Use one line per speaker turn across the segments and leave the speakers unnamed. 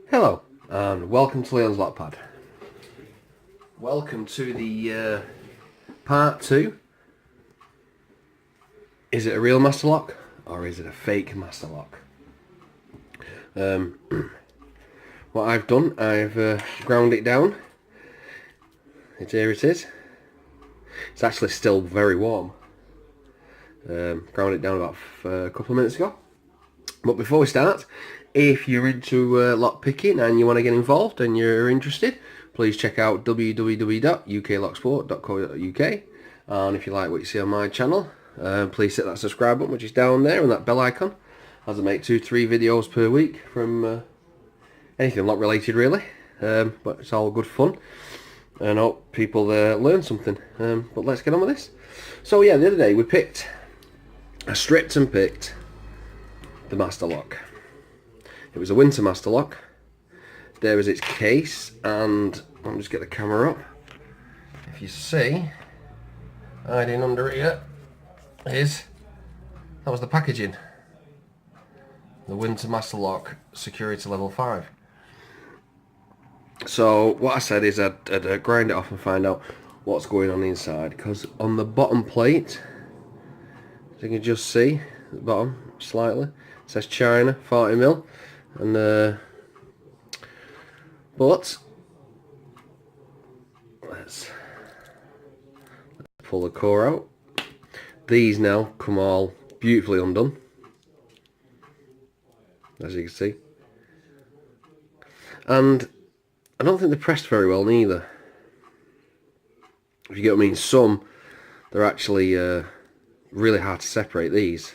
Hello and welcome to Leon's Lock Pad. Welcome to the part 2. Is it a real master lock or is it a fake master lock? What I've done, I've ground it down. Here it is. It's actually still very warm. Ground it down about a couple of minutes ago. But before we start, if you're into lock picking and you want to get involved and you're interested, please check out www.uklocksport.co.uk. And if you like what you see on my channel, please hit that subscribe button, which is down there, and that bell icon, as I make 2-3 videos per week from anything lock related really. But it's all good fun, and I hope people learn something. But let's get on with this. So yeah, the other day I stripped and picked the master lock. It was a winter master lock. There was its case, and I'll just get the camera up. If you see, hiding under here that was the packaging. The winter master lock security level 5. So what I said is I'd grind it off and find out what's going on inside, because on the bottom plate, as you can just see, the bottom slightly, it says China 40mm, and but let's pull the core out. These now come all beautifully undone, as you can see, and I don't think they're pressed very well neither, if you get what I mean. Some, they're actually really hard to separate. These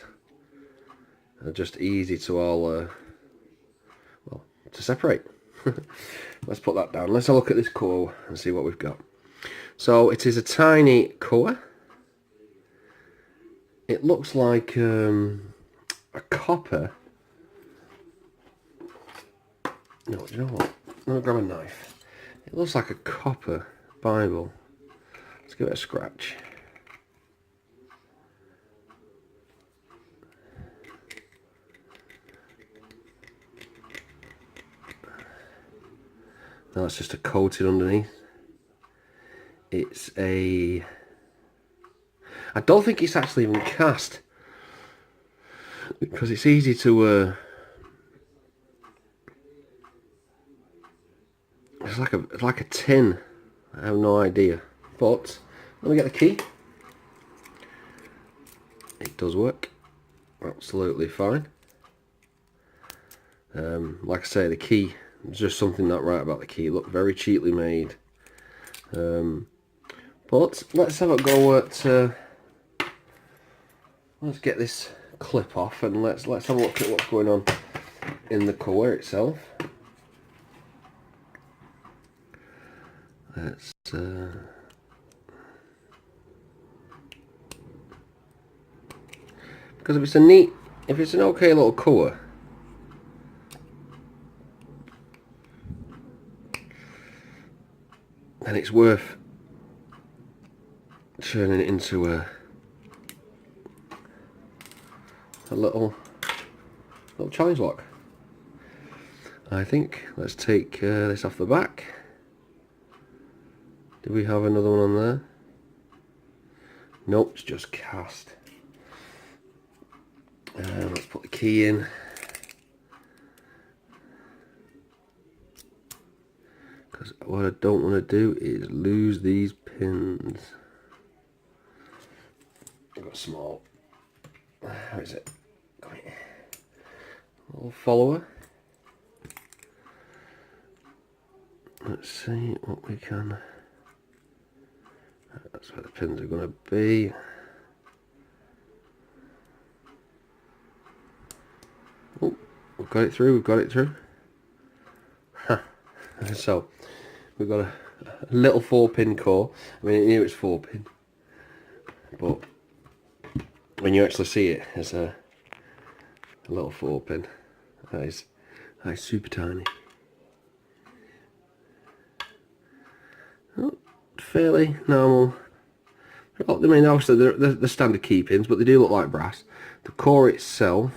are just easy to all well, to separate. Let's put that down. Let's have a look at this core and see what we've got. So it is a tiny core. It looks like a copper. No, do you know what? I'm gonna grab a knife. It looks like a copper Bible. Let's give it a scratch. Now it's just a coating underneath. It's a... I don't think it's actually even cast, because it's easy to... It's like a tin. I have no idea. But let me get the key. It does work. Absolutely fine. Like I say, the key, there's just something not right about the key. Look, very cheaply made. But let's have a go at let's get this clip off, and let's have a look at what's going on in the core itself. Let's because if it's an okay little core, then it's worth turning it into a little challenge lock, I think. Let's take this off the back. Do we have another one on there? Nope, it's just cast. Let's put the key in. Because what I don't want to do is lose these pins. I've got a small... How is it? Little follower. Let's see what we can... That's where the pins are going to be. Oh, we've got it through, Huh. So, we've got a little 4-pin core. I mean, it knew it's 4-pin, but when you actually see it as a little 4-pin, that is super tiny. Oh, fairly normal. I mean, obviously they're standard key pins, but they do look like brass. The core itself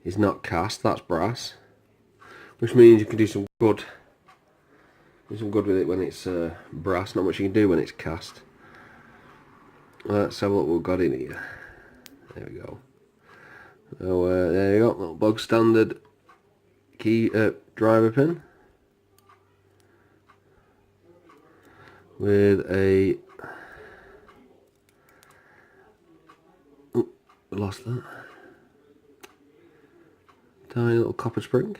is not cast, that's brass. which means you can do some good with it when it's brass. Not much you can do when it's cast. Let's have a look what we've got in here. There we go. So there you go, little bog standard key driver pin with a lost that tiny little copper spring.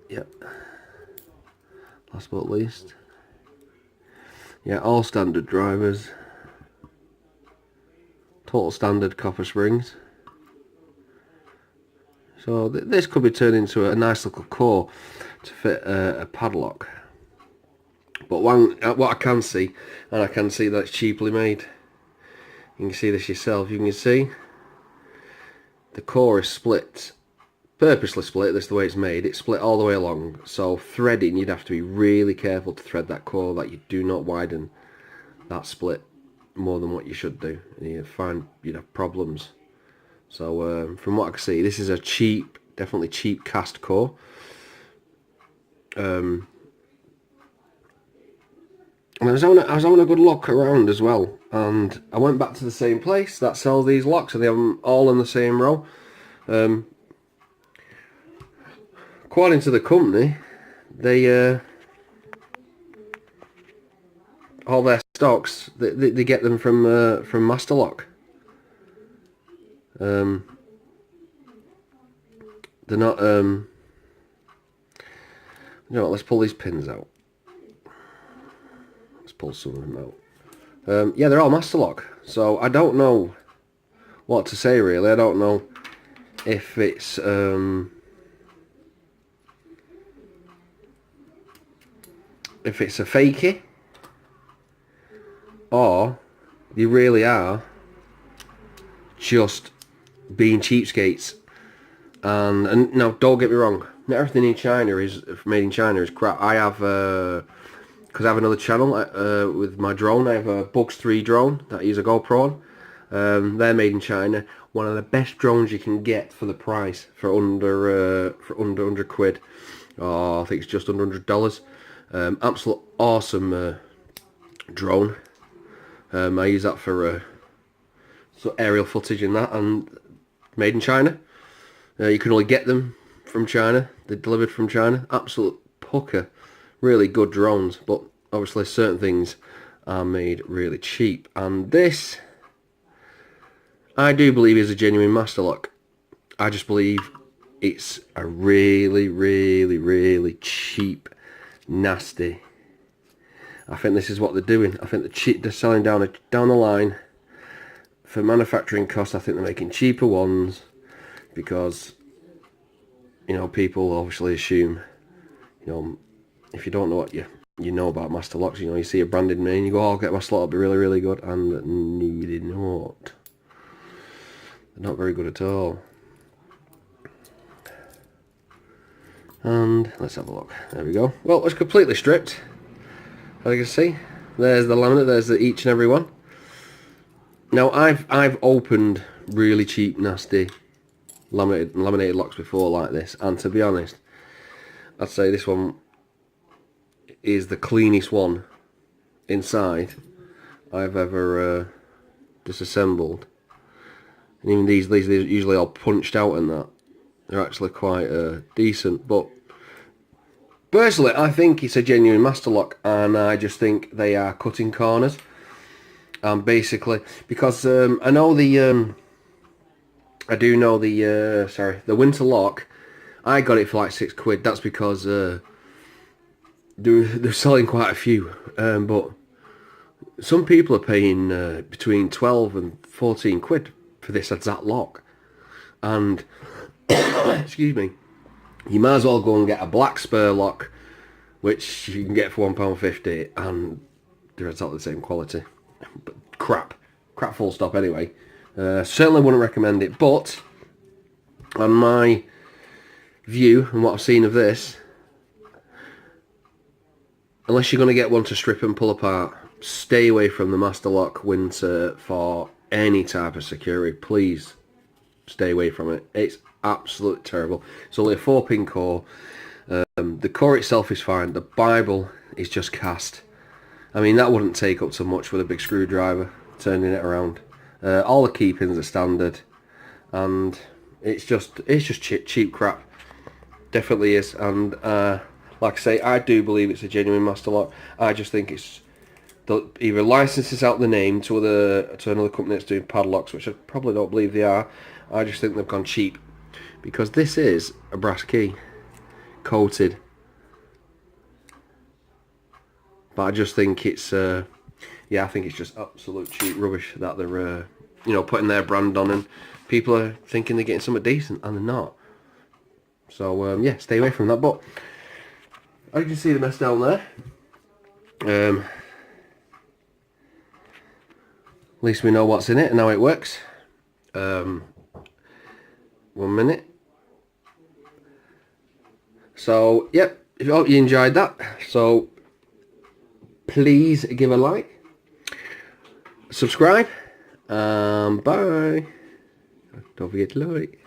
Yep. Last but not least, yeah, all standard drivers, total standard copper springs. So this could be turned into a nice little core to fit a padlock. But what I can see, and I can see that it's cheaply made. You can see this yourself. You can see the core is split, purposely split. This is the way it's made. It's split all the way along. So threading, you'd have to be really careful to thread that core, that you do not widen that split more than what you should do. And you'd have problems. So from what I can see, this is a cheap, definitely cheap cast core. And I was having a good look around as well, and I went back to the same place that sells these locks, and they have them all in the same row. According to the company, they all their stocks they get them from Master Lock. They're not. You know what, let's pull these pins out. Let's pull some of them out. Yeah, they're all Master Lock. So I don't know what to say really. I don't know if it's a fakey, or they really are just being cheapskates. And now, don't get me wrong, not everything in China is made in China is crap. I have because I have another channel with my drone. I have a Bugs 3 drone that I use a GoPro on. They're made in China. One of the best drones you can get for the price, for under 100 quid. Oh, I think it's just under $100. Absolute awesome drone. I use that for aerial footage and that, and made in China. You can only get them from China. They're delivered from China. Absolute pucker. Really good drones, but obviously certain things are made really cheap. And this, I do believe, is a genuine Master Lock. I just believe it's a really, really, really cheap, nasty. I think this is what they're doing. I think they're selling down the line for manufacturing costs. I think they're making cheaper ones because, you know, people obviously assume, you know, if you don't know what you know about Master Locks, you know, you see a branded name, you go, oh, I'll get Master Lock, it'll be really, really good, and no, they're not. They're not very good at all. And let's have a look. There we go. Well, it's completely stripped. As you can see, there's the laminate. There's each and every one. Now I've opened really cheap, nasty laminated locks before like this, and to be honest, I'd say this one is the cleanest one inside I've ever disassembled. And even these are usually all punched out and that. They're actually quite decent, but personally I think it's a genuine Master Lock, and I just think they are cutting corners. Basically, because I know the the winter lock, I got it for like £6. That's because they're selling quite a few, but some people are paying between 12 and 14 quid for this exact lock. And excuse me, you might as well go and get a black spur lock, which you can get for £1.50, and they're exactly the same quality. But crap full stop anyway. Certainly wouldn't recommend it, but on my view and what I've seen of this, unless you're going to get one to strip and pull apart, stay away from the Master Lock Winter for any type of security. Please stay away from it. It's absolutely terrible. It's only a 4-pin core. The core itself is fine. The Bible is just cast. I mean, that wouldn't take up too much with a big screwdriver turning it around. All the key pins are standard, and it's just cheap crap. Definitely is. And like I say, I do believe it's a genuine Master Lock. I just think it's either licenses out the name to another company that's doing padlocks, which I probably don't believe they are. I just think they've gone cheap, because this is a brass key, coated. But I just think it's yeah, I think it's just absolute cheap rubbish that they're you know, putting their brand on, and people are thinking they're getting something decent and they're not. So yeah, stay away from that. But as you can see the mess down there, at least we know what's in it and how it works. 1 minute. So yep, I hope you enjoyed that. So please give a like, subscribe, bye. Don't forget to like.